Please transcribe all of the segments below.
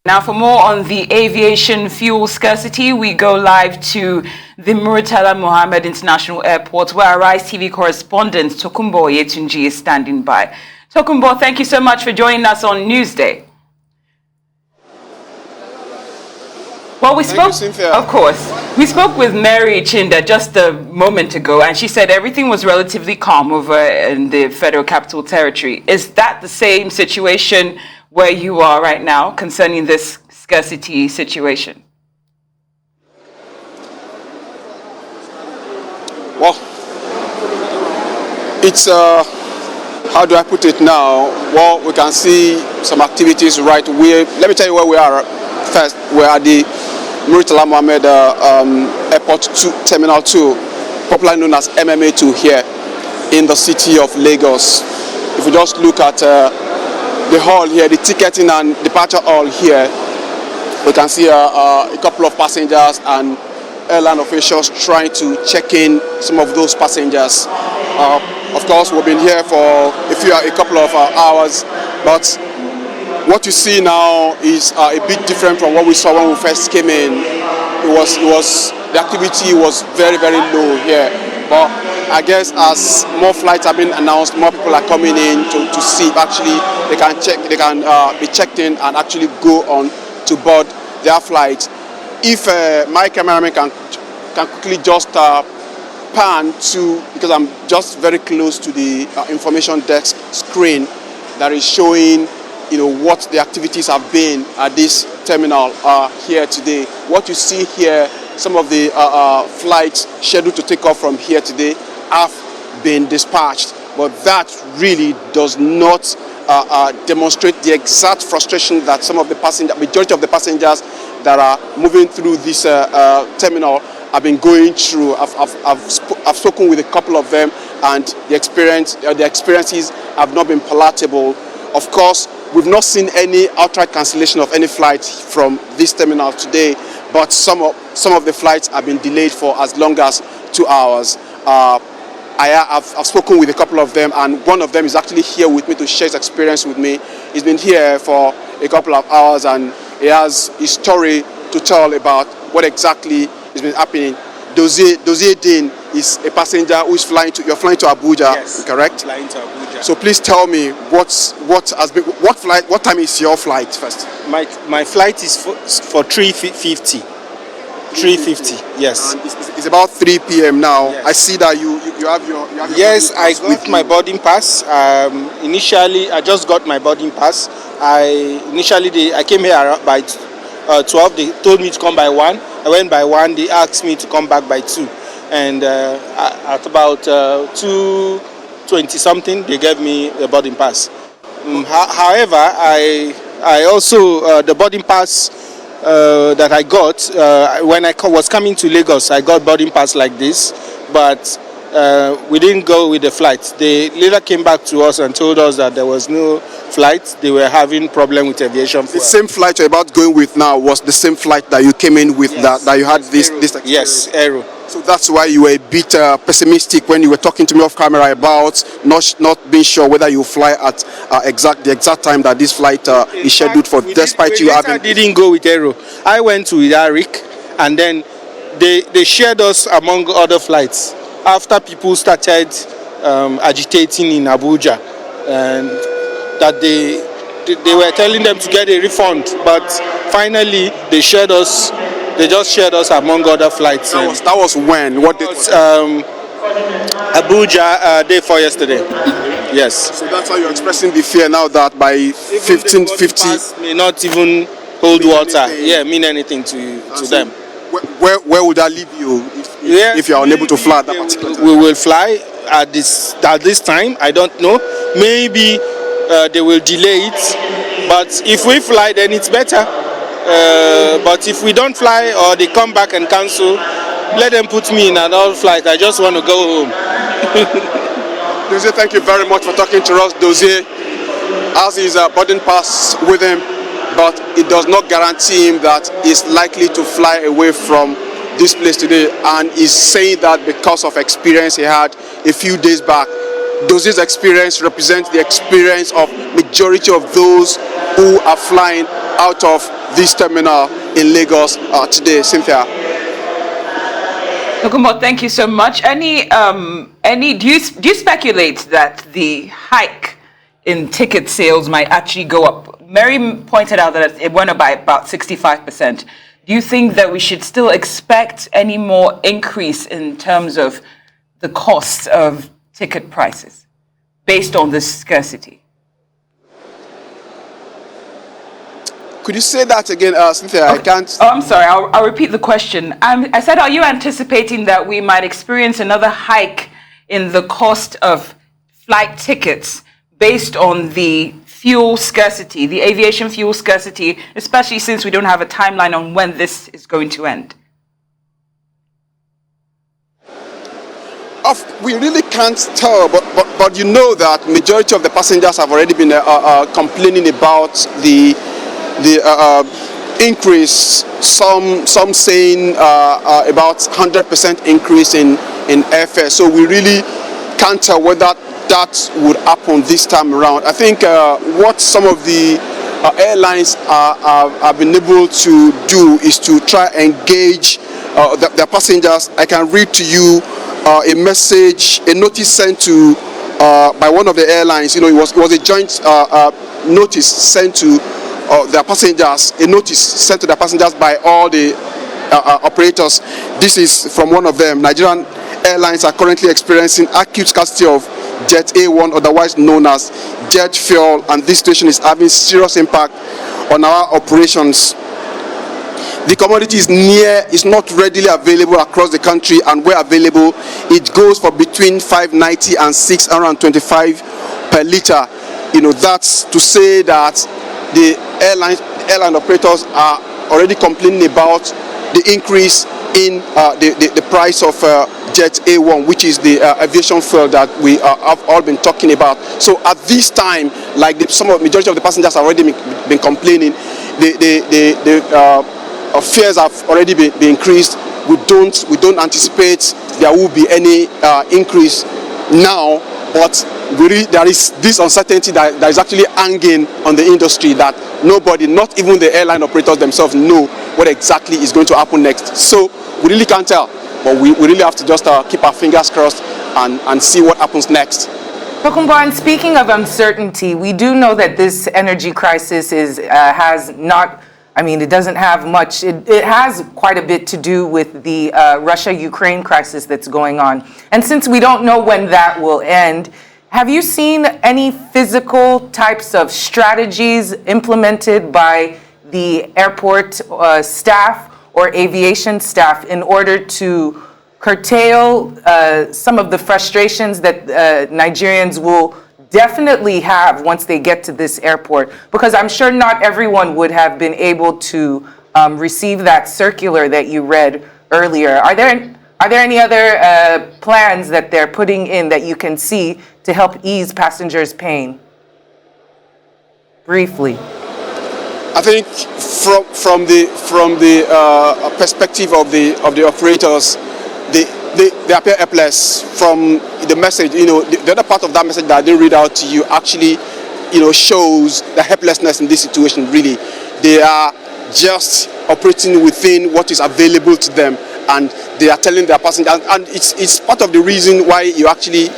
Now, for more on the aviation fuel scarcity, we go live to the Muritala Mohammed International Airport, where our Rise TV correspondent Tokunbo Oyetunji is standing by. Tokunbo, thank you so much for joining us on Newsday. Well, we spoke, of course, we spoke with Mary Chinda just a moment ago, and she said everything was relatively calm over in the Federal Capital Territory. Is that the same situation where you are right now concerning this scarcity situation? Well, it's, how do I put it now? Well, we can see some activities right where, let me tell you where we are first. We're at the Muritala Mohammed Airport 2, Terminal 2, popularly known as MMA2 here in the city of Lagos. If you just look at the hall here, the ticketing and departure hall here, we can see a couple of passengers and airline officials trying to check in some of those passengers. Of course, we've been here for a couple of hours, but what you see now is a bit different from what we saw when we first came in. The activity was very, very low here. But I guess as more flights have been announced, more people are coming in to see if actually they can be checked in and actually go on to board their flight. If my cameraman can quickly just pan to, because I'm just very close to the information desk screen that is showing, you know, what the activities have been at this terminal here today. What you see here, some of the flights scheduled to take off from here today have been dispatched, but that really does not demonstrate the exact frustration that some of the majority of the passengers that are moving through this terminal have been going through. I've spoken with a couple of them, and the experiences have not been palatable. Of course, we've not seen any outright cancellation of any flight from this terminal today, but some of the flights have been delayed for as long as 2 hours. I've spoken with a couple of them, and one of them is actually here with me to share his experience with me. He's been here for a couple of hours, and he has his story to tell about what exactly has been happening. Dozie Dean is a passenger who is flying to. You're flying to Abuja, yes, correct? Flying to Abuja. So please tell me what time is your flight first? My flight is for 3:50. 3:50. Yes. And it's about 3 p.m. now. Yes. I see that you have your yes, I with my boarding pass. Initially, I just got my boarding pass. I came here by 12. They told me to come by 1. I went by 1. They asked me to come back by 2. And at about 2:20 something, they gave me a boarding pass. However, I also the boarding pass that I got when I was coming to Lagos, I got boarding pass like this, but we didn't go with the flight. They later came back to us and told us that there was no flight. They were having problem with aviation. The same flight you're about going with now was the same flight that you came in with. Yes. that you had this experience. Yes, Aero. So that's why you were a bit pessimistic when you were talking to me off camera about not being sure whether you fly at the exact time that this flight is scheduled for, despite you having. I didn't go with Aero. I went to Eric, and then they shared us among other flights after people started agitating in Abuja, and that they were telling them to get a refund, but finally they shared us. They just shared us among other flights. That was when? What did Abuja day for yesterday. Yes. So that's how you're expressing the fear now that by 15:50 may not even hold water. Yeah, mean anything to them. Where would that leave you if you are unable to fly at that particular time? We will fly at this time. I don't know. Maybe they will delay it, but if we fly, then it's better. But if we don't fly or they come back and cancel, let them put me in another flight. I just want to go home. Dozie, thank you very much for talking to us. Dozie has his boarding pass with him, but it does not guarantee him that he's likely to fly away from this place today, and he's saying that because of experience he had a few days back. Dozie's experience represents the experience of majority of those who are flying out of this terminal in Lagos today. Cynthia. Tokunbo, thank you so much. Do you speculate that the hike in ticket sales might actually go up? Mary pointed out that it went up by about 65%. Do you think that we should still expect any more increase in terms of the cost of ticket prices based on this scarcity? Could you say that again, Cynthia? Okay. I can't. Oh, I'm sorry. I'll repeat the question. I said, are you anticipating that we might experience another hike in the cost of flight tickets based on the fuel scarcity, the aviation fuel scarcity, especially since we don't have a timeline on when this is going to end? We really can't tell, but you know that majority of the passengers have already been complaining about the increase. Some saying about 100% increase in airfare. So we really can't tell whether that would happen this time around. I think what some of the airlines have been able to do is to try and engage their passengers. I can read to you a notice sent to by one of the airlines. You know, it was a joint notice sent to their passengers. A notice sent to their passengers by all the operators. This is from one of them. Nigerian airlines are currently experiencing acute scarcity of Jet A1, otherwise known as jet fuel, and this situation is having serious impact on our operations. The commodity is not readily available across the country, and where available, it goes for between 590 and 625 per liter. You know, that's to say that the airline operators are already complaining about the increase in the price of Jet A1, which is the aviation fuel that we have all been talking about. So at this time, like majority of the passengers have already been complaining, the fares have already been increased. We don't anticipate there will be any increase now, but really there is this uncertainty that is actually hanging on the industry, that nobody, not even the airline operators themselves, know what exactly is going to happen next. So we really can't tell, but we really have to just keep our fingers crossed and see what happens next. Tokunbo, and speaking of uncertainty, we do know that this energy crisis has not, I mean, it doesn't have much, it has quite a bit to do with the Russia-Ukraine crisis that's going on. And since we don't know when that will end, have you seen any physical types of strategies implemented by the airport staff or aviation staff in order to curtail some of the frustrations that Nigerians will definitely have once they get to this airport? Because I'm sure not everyone would have been able to receive that circular that you read earlier. Are there any other plans that they're putting in that you can see to help ease passengers' pain? Briefly. I think from the perspective of the operators, they appear helpless. From the message, you know, the other part of that message that I didn't read out to you actually, you know, shows the helplessness in this situation. Really, they are just operating within what is available to them, and they are telling their passengers, and it's part of the reason why you actually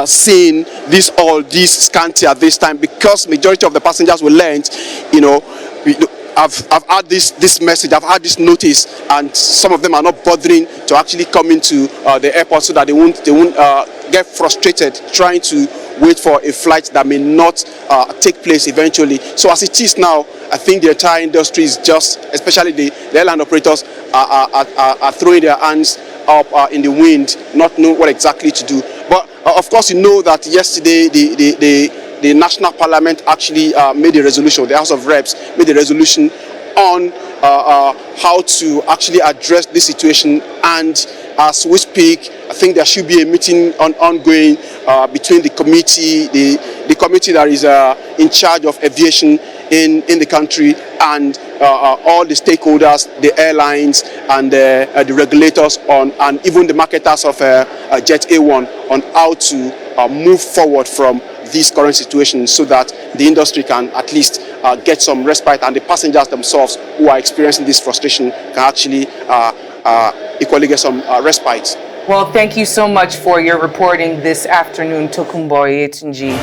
seeing this scanty at this time, because majority of the passengers will learn, you know, I've had this message, I've had this notice, and some of them are not bothering to actually come into the airport so that they won't get frustrated trying to wait for a flight that may not take place eventually. So as it is now, I think the entire industry is just, especially the airline operators, are throwing their hands up in the wind, not knowing what exactly to do. But of course, you know that yesterday the National Parliament actually made a resolution, the House of Reps made a resolution on how to actually address this situation. And as we speak, I think there should be a meeting ongoing between the committee, the committee that is in charge of aviation in the country, and all the stakeholders, the airlines, and the regulators, and even the marketers of Jet A1, on how to move forward from this current situation so that the industry can at least get some respite, and the passengers themselves who are experiencing this frustration can actually equally get some respite. Well, thank you so much for your reporting this afternoon, Tokunbo Oyetunji.